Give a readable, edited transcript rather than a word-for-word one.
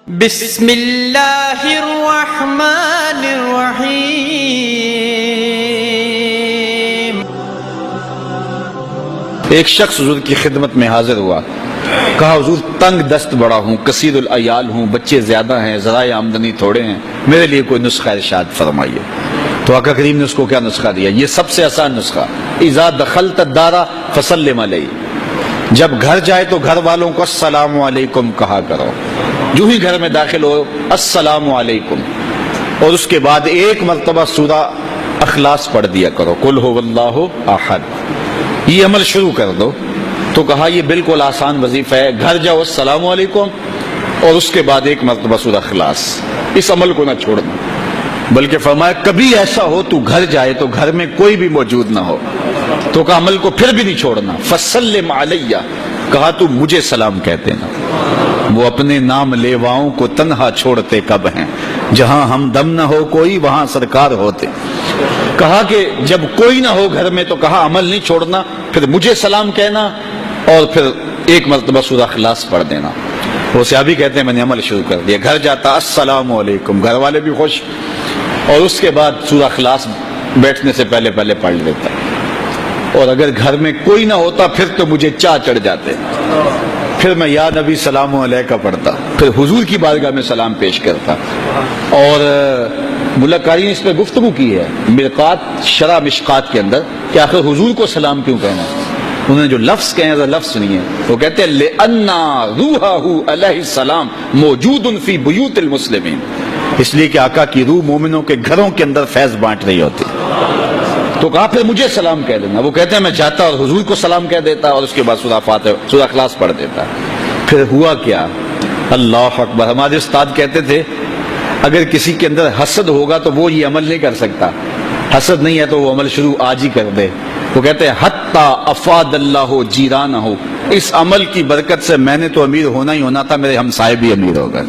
بسم اللہ الرحمن الرحیم۔ ایک شخص حضور کی خدمت میں حاضر ہوا، کہا حضور تنگ دست بڑا ہوں، کثیر العیال ہوں، بچے زیادہ ہیں، ذرائع آمدنی تھوڑے ہیں، میرے لیے کوئی نسخہ ارشاد فرمائیے۔ تو آقا کریم نے اس کو کیا نسخہ دیا؟ یہ سب سے آسان نسخہ، اذا دخلت الدار فسلم علیہ، جب گھر جائے تو گھر والوں کو السلام علیکم کہا کرو، جو ہی گھر میں داخل ہو السلام علیکم، اور اس کے بعد ایک مرتبہ سورہ اخلاص پڑھ دیا کرو، قل هو اللہ احد، یہ عمل شروع کر دو۔ تو کہا یہ بالکل آسان وظیفہ ہے، گھر جاؤ السلام علیکم اور اس کے بعد ایک مرتبہ سورہ اخلاص، اس عمل کو نہ چھوڑنا۔ بلکہ فرمایا کبھی ایسا ہو تو گھر جائے تو گھر میں کوئی بھی موجود نہ ہو، تو کہا عمل کو پھر بھی نہیں چھوڑنا، فسلم علیہ، کہا تو مجھے سلام کہتے نا، وہ اپنے نام لیواؤں کو تنہا چھوڑتے کب ہیں، جہاں ہم دم نہ ہو کوئی وہاں سرکار ہوتے۔ کہا کہ جب کوئی نہ ہو گھر میں تو کہا عمل نہیں چھوڑنا، پھر مجھے سلام کہنا اور پھر ایک مرتبہ سورہ اخلاص پڑھ دینا۔ وہ صحابی کہتے ہیں میں نے عمل شروع کر دیا، گھر جاتا السلام علیکم، گھر والے بھی خوش، اور اس کے بعد سورہ اخلاص بیٹھنے سے پہلے پڑھ لیتا، اور اگر گھر میں کوئی نہ ہوتا پھر تو مجھے چاہ چڑھ جاتے، پھر میں یا نبی سلام علیکہ پڑھتا، پھر حضور کی بارگاہ میں سلام پیش کرتا۔ اور ملکاری نے اس پہ گفتگو کی ہے مرقات شرح مشکات کے اندر کہ آخر حضور کو سلام کیوں کہنا ہے؟ انہوں نے جو لفظ کہے ہیں لفظ سنیے، وہ کہتے ہیں لِأَنَّ رُوحَهُ علیہ السلام موجود فی بیوت المسلمین، اس لیے کہ آقا کی روح مومنوں کے گھروں کے اندر فیض بانٹ رہی ہوتی۔ تو کہا پھر مجھے سلام کہہ دینا، وہ کہتے ہیں میں جاتا اور حضور کو سلام کہہ دیتا اور اس کے بعد سورہ اخلاص پڑھ دیتا۔ پھر ہوا کیا؟ اللہ اکبر، ہمارے استاد کہتے تھے اگر کسی کے اندر حسد ہوگا تو وہ یہ عمل نہیں کر سکتا، حسد نہیں ہے تو وہ عمل شروع آج ہی کر دے۔ وہ کہتے ہیں حتی افاد اللہ جیرانہ، اس عمل کی برکت سے میں نے تو امیر ہونا ہی ہونا تھا، میرے ہمسائے بھی امیر ہو گئے۔